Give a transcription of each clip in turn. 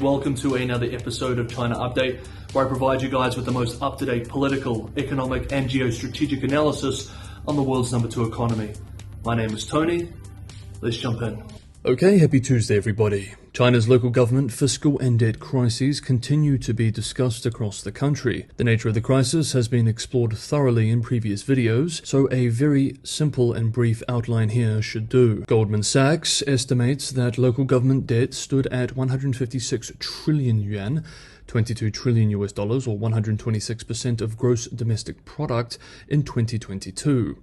Welcome to another episode of China Update, where I provide you guys with the most up-to-date political, economic and geostrategic analysis on the world's number 2 economy. My name is Tony. Let's jump in. Okay, happy Tuesday everybody. China's local government, fiscal and debt crises continue to be discussed across the country. The nature of the crisis has been explored thoroughly in previous videos, so a very simple and brief outline here should do. Goldman Sachs estimates that local government debt stood at 156 trillion yuan, 22 trillion US dollars, or 126% of gross domestic product in 2022.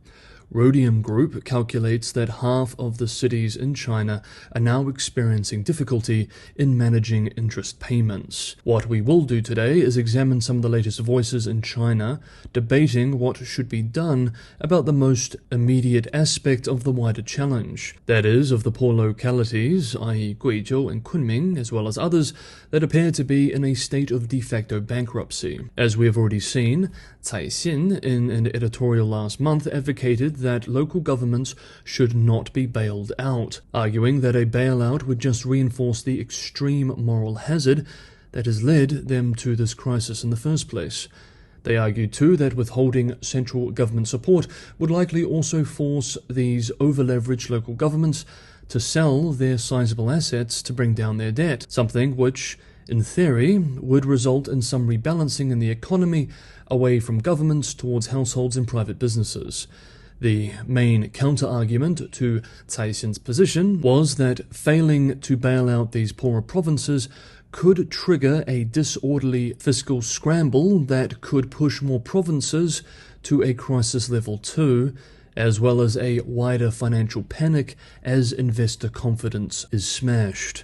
Rhodium Group calculates that half of the cities in China are now experiencing difficulty in managing interest payments. What we will do today is examine some of the latest voices in China debating what should be done about the most immediate aspect of the wider challenge, that is, of the poor localities, i.e. Guizhou and Kunming, as well as others that appear to be in a state of de facto bankruptcy. As we have already seen, Cai Xin, in an editorial last month, advocated that local governments should not be bailed out, arguing that a bailout would just reinforce the extreme moral hazard that has led them to this crisis in the first place. They argued too that withholding central government support would likely also force these over-leveraged local governments to sell their sizable assets to bring down their debt, something which, in theory, would result in some rebalancing in the economy away from governments towards households and private businesses. The main counter-argument to Cai Xin's position was that failing to bail out these poorer provinces could trigger a disorderly fiscal scramble that could push more provinces to a crisis level 2, as well as a wider financial panic as investor confidence is smashed.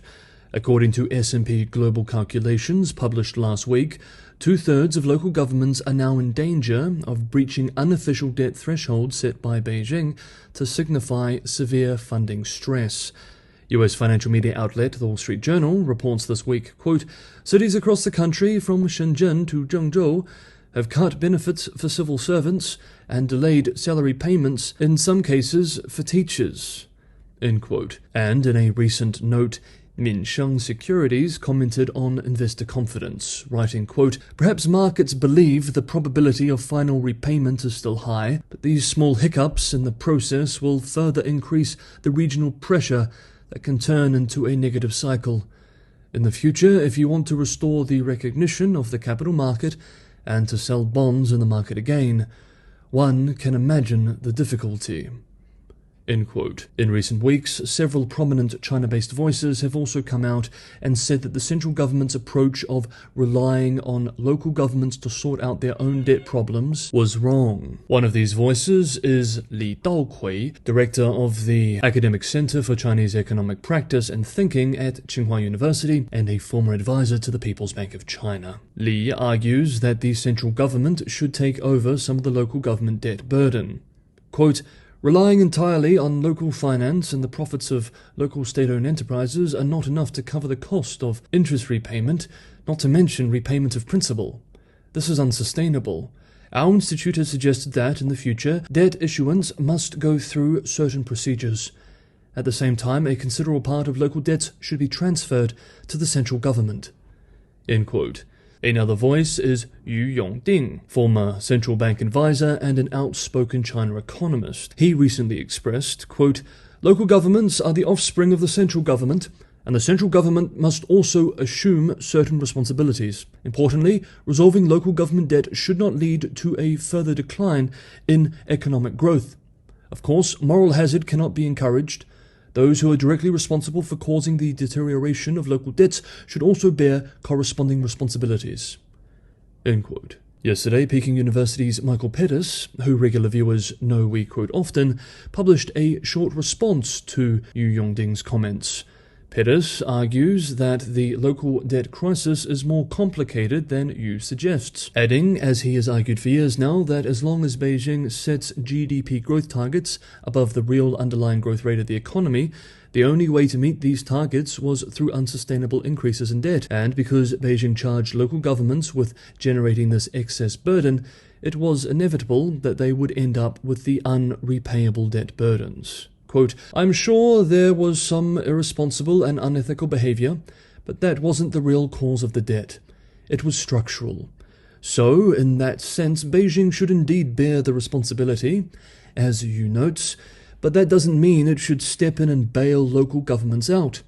According to S&P Global calculations published last week, 2/3 of local governments are now in danger of breaching unofficial debt thresholds set by Beijing to signify severe funding stress. US financial media outlet The Wall Street Journal reports this week, quote, "Cities across the country from Shenzhen to Zhengzhou have cut benefits for civil servants and delayed salary payments, in some cases for teachers," end quote. And in a recent note, Minsheng Securities commented on investor confidence, writing, quote, "Perhaps markets believe the probability of final repayment is still high, but these small hiccups in the process will further increase the regional pressure that can turn into a negative cycle. In the future, if you want to restore the recognition of the capital market and to sell bonds in the market again, one can imagine the difficulty." End quote. In recent weeks, several prominent China-based voices have also come out and said that the central government's approach of relying on local governments to sort out their own debt problems was wrong. One of these voices is Li Daokui, director of the Academic Center for Chinese Economic Practice and Thinking at Tsinghua University and a former advisor to the People's Bank of China. Li argues that the central government should take over some of the local government debt burden. Quote, "Relying entirely on local finance and the profits of local state-owned enterprises are not enough to cover the cost of interest repayment, not to mention repayment of principal. This is unsustainable. Our institute has suggested that, in the future, debt issuance must go through certain procedures. At the same time, a considerable part of local debts should be transferred to the central government." End quote. Another voice is Yu Yongding, former central bank advisor and an outspoken China economist. He recently expressed, quote, "Local governments are the offspring of the central government, and the central government must also assume certain responsibilities. Importantly, resolving local government debt should not lead to a further decline in economic growth. Of course, moral hazard cannot be encouraged. Those who are directly responsible for causing the deterioration of local debts should also bear corresponding responsibilities." End quote. Yesterday, Peking University's Michael Pettis, who regular viewers know we quote often, published a short response to Yu Yongding's comments. Pettis argues that the local debt crisis is more complicated than Yu suggests, adding, as he has argued for years now, that as long as Beijing sets GDP growth targets above the real underlying growth rate of the economy, the only way to meet these targets was through unsustainable increases in debt, and because Beijing charged local governments with generating this excess burden, it was inevitable that they would end up with the unrepayable debt burdens. Quote, "I'm sure there was some irresponsible and unethical behavior, but that wasn't the real cause of the debt. It was structural. So, in that sense, Beijing should indeed bear the responsibility, as you note, but that doesn't mean it should step in and bail local governments out.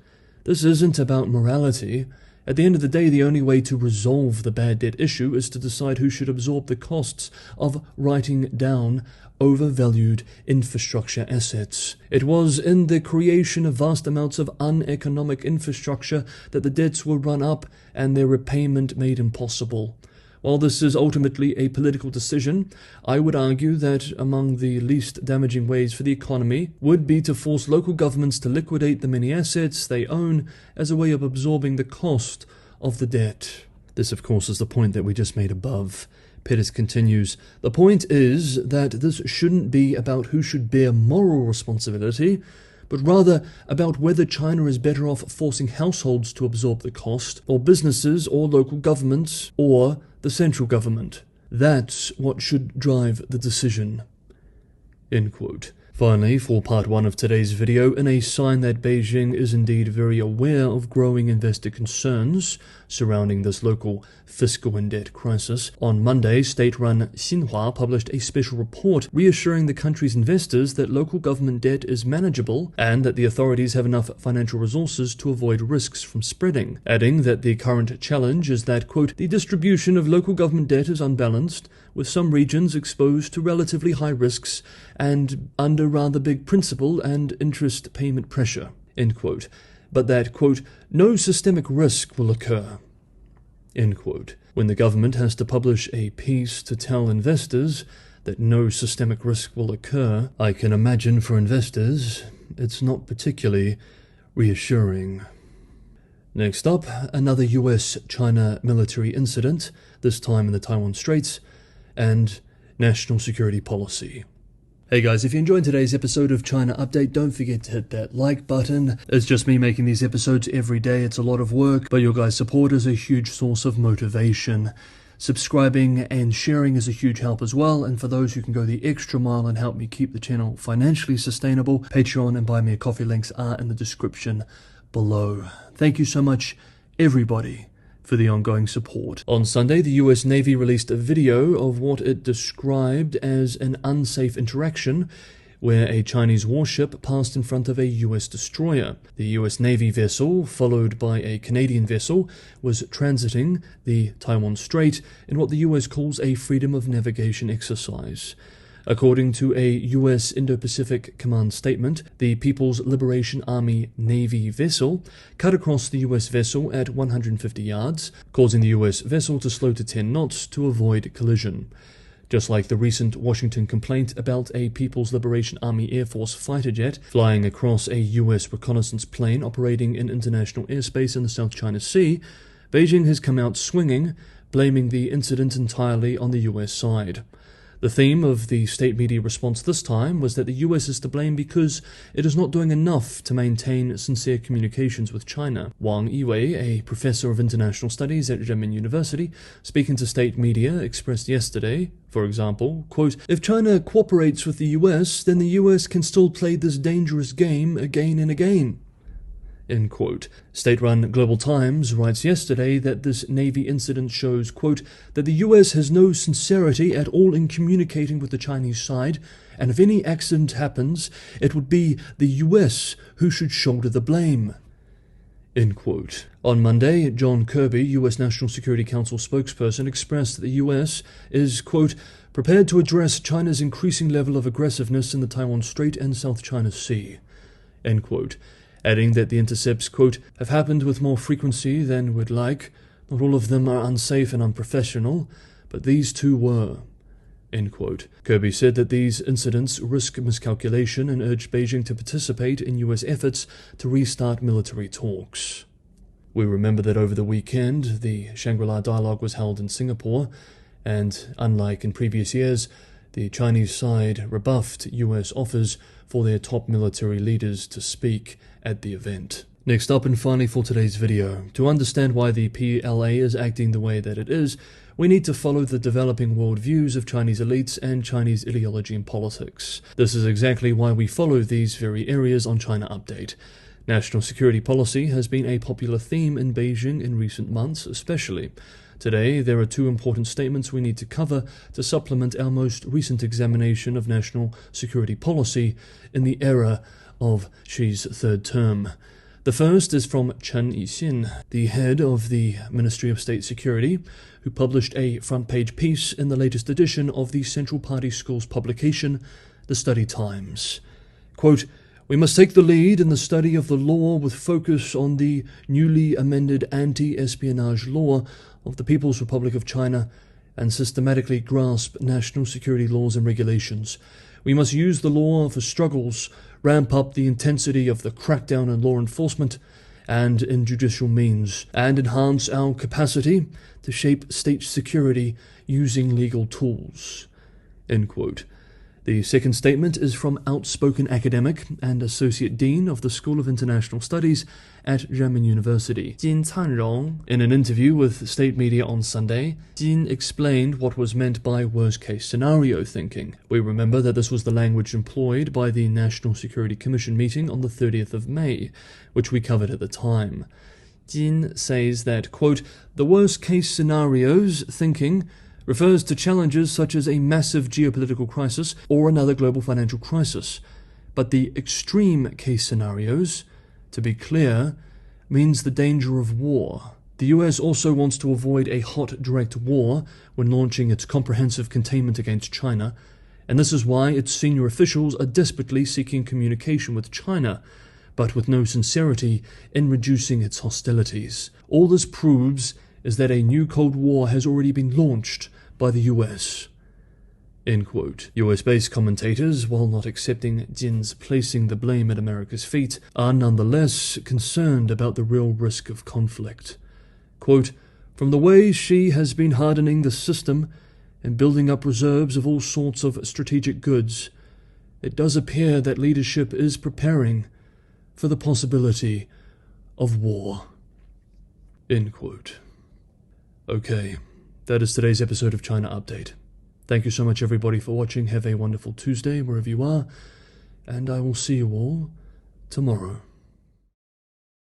This isn't about morality. At the end of the day, the only way to resolve the bad debt issue is to decide who should absorb the costs of writing down overvalued infrastructure assets. It was in the creation of vast amounts of uneconomic infrastructure that the debts were run up and their repayment made impossible. While this is ultimately a political decision, I would argue that among the least damaging ways for the economy would be to force local governments to liquidate the many assets they own as a way of absorbing the cost of the debt. This, of course, is the point that we just made above. Pettis continues, "The point is that this shouldn't be about who should bear moral responsibility, but rather about whether China is better off forcing households to absorb the cost, or businesses, or local governments, or the central government. That's what should drive the decision." End quote. Finally, for part 1 of today's video, in a sign that Beijing is indeed very aware of growing investor concerns surrounding this local fiscal and debt crisis, on Monday, state-run Xinhua published a special report reassuring the country's investors that local government debt is manageable and that the authorities have enough financial resources to avoid risks from spreading, adding that the current challenge is that, quote, "the distribution of local government debt is unbalanced, with some regions exposed to relatively high risks and under rather big principal and interest payment pressure," end quote, but that, quote, "no systemic risk will occur," end quote. When the government has to publish a piece to tell investors that no systemic risk will occur, I can imagine for investors it's not particularly reassuring. Next up, another US-China military incident, this time in the Taiwan Straits, and national security policy. Hey guys, if you enjoyed today's episode of China Update, don't forget to hit that like button. It's just me making these episodes every day. It's a lot of work, but your guys' support is a huge source of motivation. Subscribing and sharing is a huge help as well, and for those who can go the extra mile and help me keep the channel financially sustainable, Patreon and Buy Me a Coffee links are in the description below. Thank you so much, everybody, for the ongoing support. On Sunday, the US Navy released a video of what it described as an unsafe interaction where a Chinese warship passed in front of a US destroyer. The US Navy vessel, followed by a Canadian vessel, was transiting the Taiwan Strait in what the US calls a freedom of navigation exercise. According to a U.S. Indo-Pacific Command statement, the People's Liberation Army Navy vessel cut across the U.S. vessel at 150 yards, causing the U.S. vessel to slow to 10 knots to avoid collision. Just like the recent Washington complaint about a People's Liberation Army Air Force fighter jet flying across a U.S. reconnaissance plane operating in international airspace in the South China Sea, Beijing has come out swinging, blaming the incident entirely on the U.S. side. The theme of the state media response this time was that the US is to blame because it is not doing enough to maintain sincere communications with China. Wang Yiwei, a professor of international studies at Renmin University, speaking to state media, expressed yesterday, for example, quote, "If China cooperates with the US, then the US can still play this dangerous game again and again." End quote. State-run Global Times writes yesterday that this Navy incident shows, quote, "that the US has no sincerity at all in communicating with the Chinese side, and if any accident happens, it would be the US who should shoulder the blame." End quote. On Monday, John Kirby, US National Security Council spokesperson, expressed that the US is, quote, "prepared to address China's increasing level of aggressiveness in the Taiwan Strait and South China Sea," end quote, adding that the intercepts, quote, "have happened with more frequency than we'd like. Not all of them are unsafe and unprofessional, but these two were," end quote. Kirby said that these incidents risk miscalculation and urged Beijing to participate in US efforts to restart military talks. We remember that over the weekend, the Shangri-La dialogue was held in Singapore, and unlike in previous years, the Chinese side rebuffed US offers for their top military leaders to speak at the event. Next up, and finally for today's video, to understand why the PLA is acting the way that it is, we need to follow the developing world views of Chinese elites and Chinese ideology and politics. This is exactly why we follow these very areas on China Update. National security policy has been a popular theme in Beijing in recent months, especially. Today, there are two important statements we need to cover to supplement our most recent examination of national security policy in the era of Xi's third term. The first is from Chen Yixin, the head of the Ministry of State Security, who published a front-page piece in the latest edition of the Central Party School's publication, The Study Times. Quote, "We must take the lead in the study of the law with focus on the newly amended anti-espionage law of the People's Republic of China and systematically grasp national security laws and regulations. We must use the law for struggles, ramp up the intensity of the crackdown in law enforcement and in judicial means, and enhance our capacity to shape state security using legal tools." End quote. The second statement is from outspoken academic and Associate Dean of the School of International Studies at Renmin University, Jin Canrong. In an interview with state media on Sunday, Jin explained what was meant by worst-case scenario thinking. We remember that this was the language employed by the National Security Commission meeting on the 30th of May, which we covered at the time. Jin says that, quote, "The worst-case scenarios thinking refers to challenges such as a massive geopolitical crisis or another global financial crisis. But the extreme case scenarios, to be clear, means the danger of war. The US also wants to avoid a hot direct war when launching its comprehensive containment against China, and this is why its senior officials are desperately seeking communication with China, but with no sincerity in reducing its hostilities. All this proves is that a new Cold War has already been launched by the US." End quote. US-based commentators, while not accepting Jin's placing the blame at America's feet, are nonetheless concerned about the real risk of conflict. Quote, "From the way Xi has been hardening the system and building up reserves of all sorts of strategic goods, it does appear that leadership is preparing for the possibility of war." End quote. Okay, that is today's episode of China Update. Thank you so much everybody for watching. Have a wonderful Tuesday wherever you are, and I will see you all tomorrow.